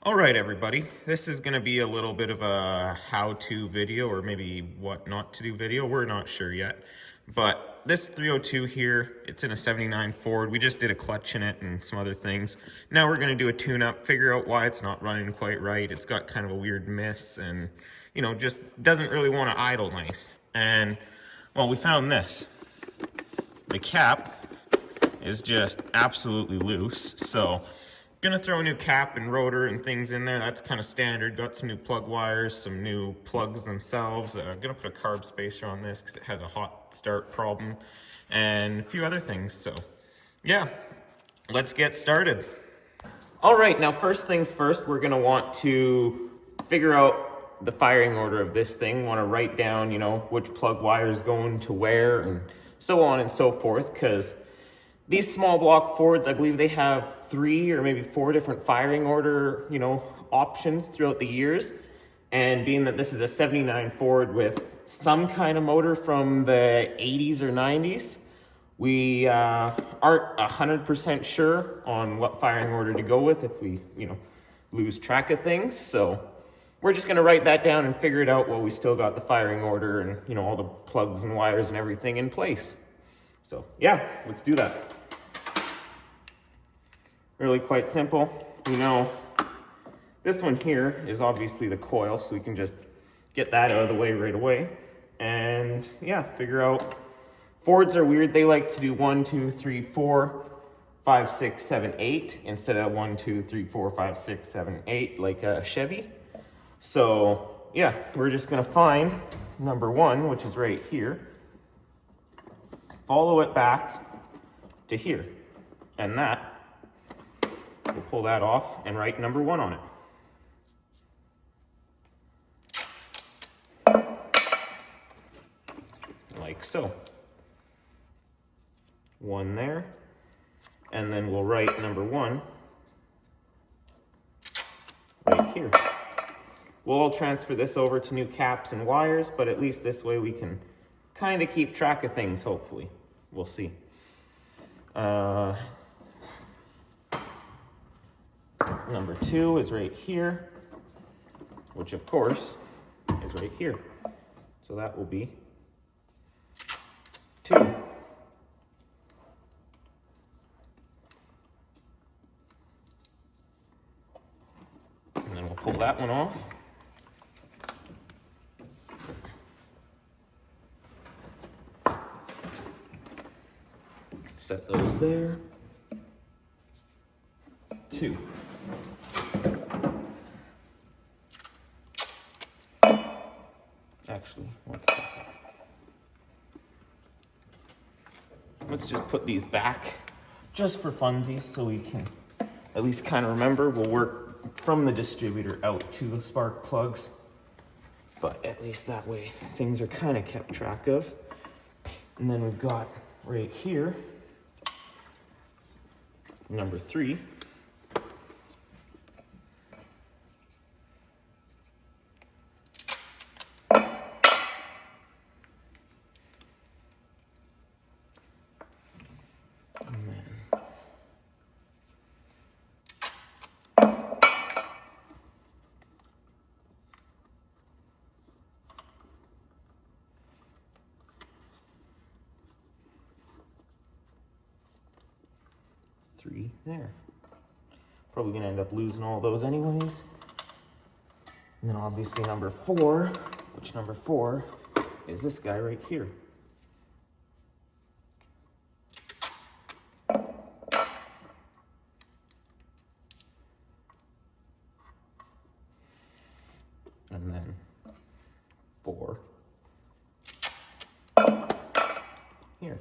All right, everybody. This is going to be a little bit of a how-to video, or maybe what not to do video. We're not sure yet. But this 302 here, it's in a 79 Ford. We just did a clutch in it and some other things. Now we're going to do a tune-up, figure out why it's not running quite right. It's got kind of a weird miss and, you know, just doesn't really want to idle nice. And, well, we found this. The cap is just absolutely loose, so gonna throw a new cap and rotor and things in there. That's kind of standard. Got some new plug wires, some new plugs themselves. Gonna put a carb spacer on this because it has a hot start problem, and a few other things. So yeah, let's get started. All right, now first things first, we're gonna want to figure out the firing order of this thing. Want to write down, you know, which plug wires going to where and so on and so forth, because these small block Fords, I believe they have 3 or maybe 4 different firing order, you know, options throughout the years. And being that this is a 79 Ford with some kind of motor from the 80s or 90s, we aren't 100% sure on what firing order to go with if we, you know, lose track of things. So we're just gonna write that down and figure it out while we still got the firing order and, you know, all the plugs and wires and everything in place. So yeah, let's do that. Really quite simple. You know, this one here is obviously the coil, so we can just get that out of the way right away. And yeah, figure out. Fords are weird. They like to do 1, 2, 3, 4, 5, 6, 7, 8 instead of 1, 2, 3, 4, 5, 6, 7, 8 like a Chevy. So yeah, we're just gonna find number 1, which is right here. Follow it back to here, and that, we'll pull that off and write number 1 on it. Like so. 1 there, and then we'll write number 1 right here. We'll transfer this over to new caps and wires, but at least this way we can kind of keep track of things, hopefully. We'll see. Number 2 is right here, which of course is right here. So that will be 2. And then we'll pull that one off. Set those there. 2. Actually, 1 second. Let's just put these back just for funsies so we can at least kind of remember. We'll work from the distributor out to the spark plugs, but at least that way things are kind of kept track of. And then we've got right here number 3. And then 3 there. Probably gonna end up losing all those anyways. And then obviously number 4, which number 4 is this guy right here. And then 4 here.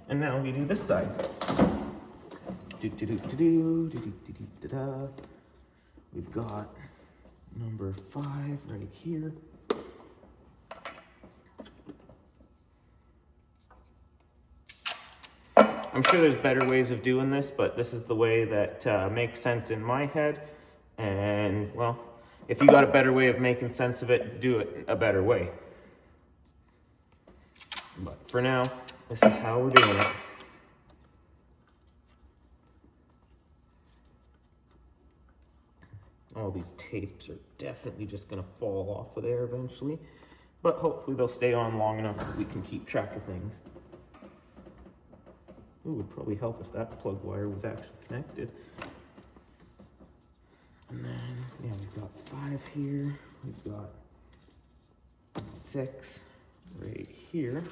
And now we do this side. We've got number 5 right here. I'm sure there's better ways of doing this, but this is the way that makes sense in my head. And well, if you got a better way of making sense of it, do it a better way. But for now, this is how we're doing it. All these tapes are definitely just gonna fall off of there eventually, but hopefully they'll stay on long enough that we can keep track of things. Ooh, it would probably help if that plug wire was actually connected. And then, yeah, we've got 5 here. We've got 6 right here.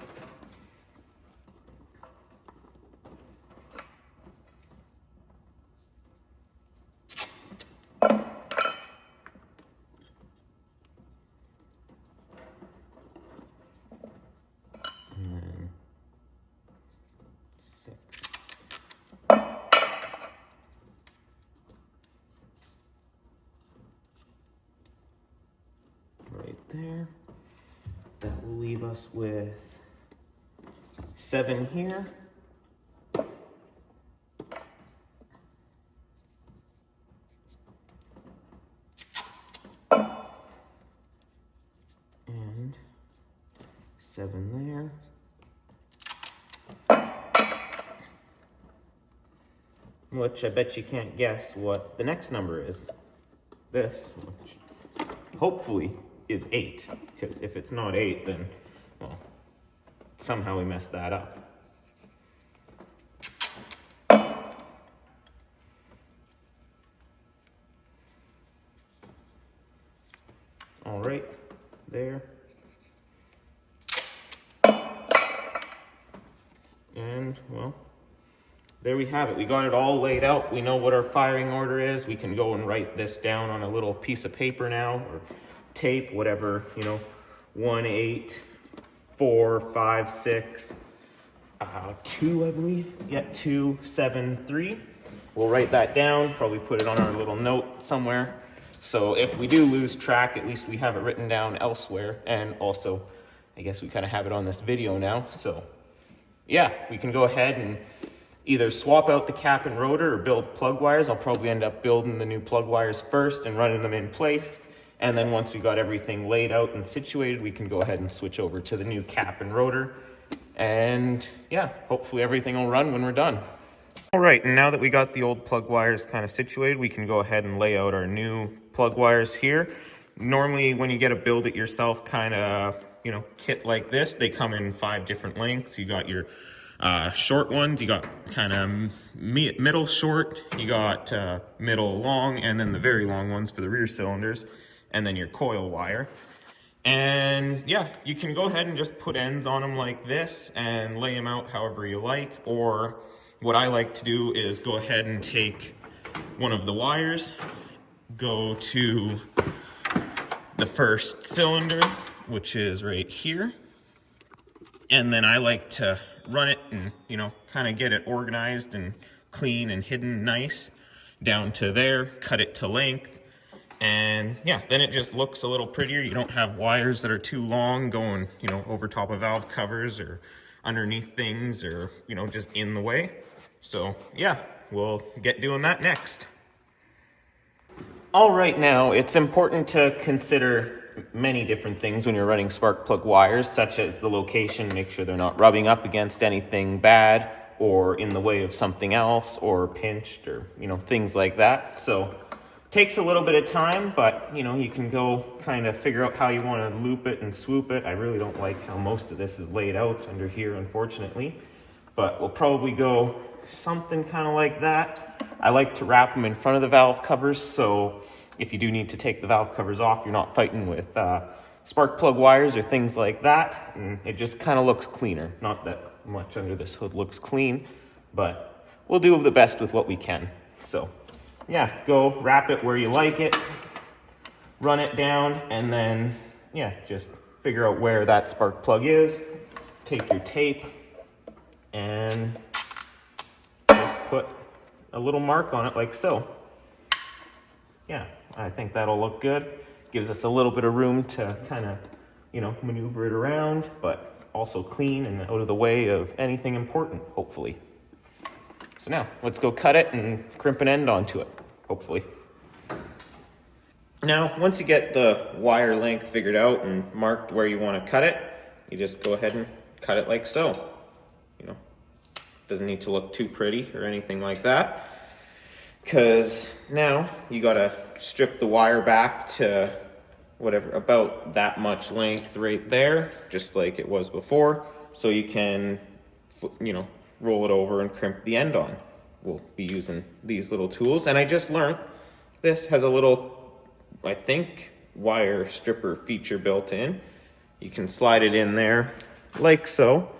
And then 6. Right there. That will leave us with 7 here. And 7 there. Which I bet you can't guess what the next number is. This, which hopefully is 8, because if it's not 8, then, well, somehow we messed that up. All right, there. And, well, there we have it. We got it all laid out. We know what our firing order is. We can go and write this down on a little piece of paper now, or tape, whatever, 1, 8, 4, 5, 6, 2, I believe. Yeah, 2, 7, 3. We'll write that down, probably put it on our little note somewhere. So if we do lose track, at least we have it written down elsewhere. And also, I guess we kind of have it on this video now. So yeah, we can go ahead and either swap out the cap and rotor or build plug wires. I'll probably end up building the new plug wires first and running them in place. And then once we got everything laid out and situated, we can go ahead and switch over to the new cap and rotor. And yeah, hopefully everything will run when we're done. All right, and now that we got the old plug wires kind of situated, we can go ahead and lay out our new plug wires here. Normally when you get a build it yourself kind of, kit like this, they come in 5 different lengths. You got your short ones, you got kind of middle short, you got middle long, and then the very long ones for the rear cylinders, and then your coil wire. And yeah, you can go ahead and just put ends on them like this and lay them out however you like. Or what I like to do is go ahead and take one of the wires, go to the first cylinder, which is right here, and then I like to run it and kind of get it organized and clean and hidden nice down to there, cut it to length, and yeah, then it just looks a little prettier. You don't have wires that are too long going over top of valve covers or underneath things, or just in the way. So yeah, we'll get doing that next. All right, now it's important to consider many different things when you're running spark plug wires, such as the location, make sure they're not rubbing up against anything bad or in the way of something else or pinched or, things like that. So takes a little bit of time, but you can go kind of figure out how you want to loop it and swoop it. I really don't like how most of this is laid out under here, unfortunately, but we'll probably go something kind of like that. I like to wrap them in front of the valve covers, so if you do need to take the valve covers off, you're not fighting with spark plug wires or things like that, and it just kind of looks cleaner. Not that much under this hood looks clean, but we'll do the best with what we can. So yeah, go wrap it where you like it, run it down, and then yeah, just figure out where that spark plug is, take your tape, and just put a little mark on it like so. Yeah, I think that'll look good. Gives us a little bit of room to kind of, maneuver it around, but also clean and out of the way of anything important, hopefully. So now, let's go cut it and crimp an end onto it, hopefully. Now, once you get the wire length figured out and marked where you want to cut it, you just go ahead and cut it like so. You know, doesn't need to look too pretty or anything like that. Because now you gotta strip the wire back to whatever, about that much length right there, just like it was before, so you can, you know, roll it over and crimp the end on. We'll be using these little tools, and I just learned this has a little, I think, wire stripper feature built in. You can slide it in there like so,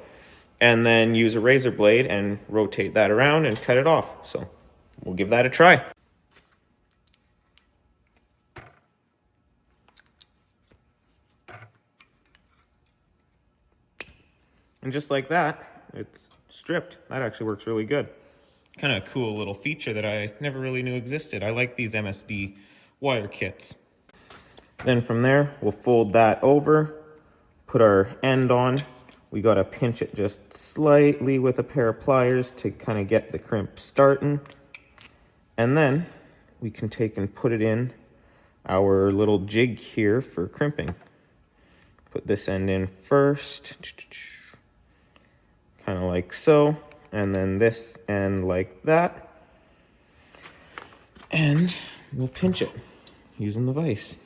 and then use a razor blade and rotate that around and cut it off. So we'll give that a try. And just like that, it's stripped. That actually works really good. Kind of a cool little feature that I never really knew existed. I like these MSD wire kits. Then from there, we'll fold that over, put our end on. We gotta pinch it just slightly with a pair of pliers to kind of get the crimp starting. And then we can take and put it in our little jig here for crimping. Put this end in first, kind of like so, and then this end like that. And we'll pinch it using the vise.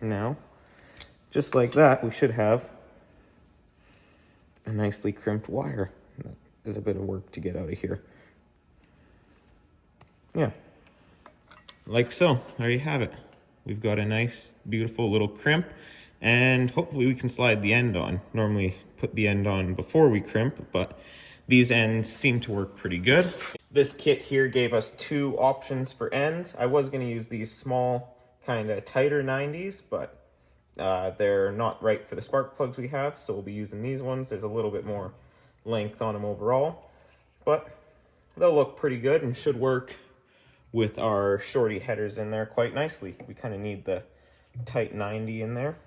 Now, just like that, we should have a nicely crimped wire. There's a bit of work to get out of here. Yeah, like so. There you have it. We've got a nice, beautiful little crimp, and hopefully we can slide the end on. Normally put the end on before we crimp, but these ends seem to work pretty good. This kit here gave us two options for ends. I was going to use these small, kind of tighter 90s, but they're not right for the spark plugs we have, so we'll be using these ones. There's a little bit more length on them overall, but they'll look pretty good and should work with our shorty headers in there quite nicely. We kind of need the tight 90 in there.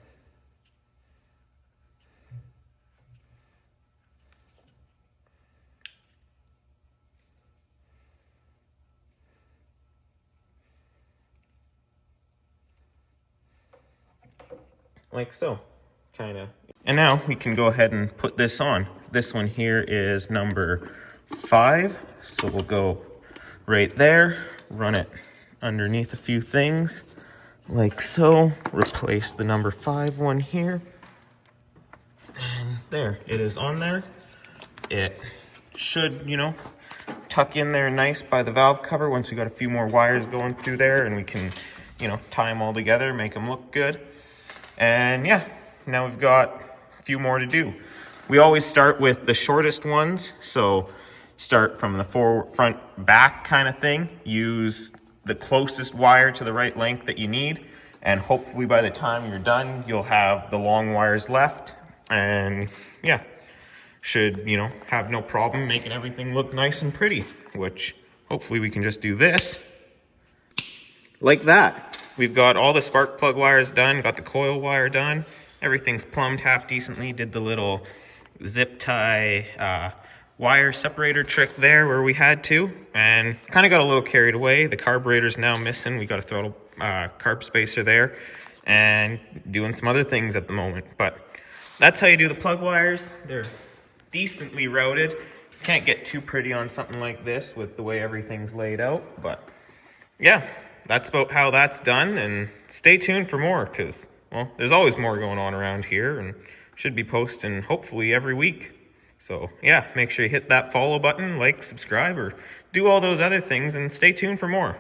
Like so, kind of. And now we can go ahead and put this on. This one here is number 5, so we'll go right there, run it underneath a few things, like so. Replace the number 5 one here, and there, it is on there. It should, you know, tuck in there nice by the valve cover once we got a few more wires going through there, and we can, you know, tie them all together, make them look good. And yeah, now we've got a few more to do. We always start with the shortest ones, so start from the front back kind of thing. Use the closest wire to the right length that you need, and hopefully by the time you're done, you'll have the long wires left. And yeah, should, you know, have no problem making everything look nice and pretty, which hopefully we can just do this like that. We've got all the spark plug wires done, got the coil wire done. Everything's plumbed half decently. Did the little zip tie wire separator trick there where we had to, and kind of got a little carried away. The carburetor's now missing. We got a throttle carb spacer there, and doing some other things at the moment. But that's how you do the plug wires. They're decently routed. Can't get too pretty on something like this with the way everything's laid out, but yeah, that's about how that's done. And stay tuned for more, because, well, there's always more going on around here, and should be posting hopefully every week. So yeah, make sure you hit that follow button, like, subscribe, or do all those other things, and stay tuned for more.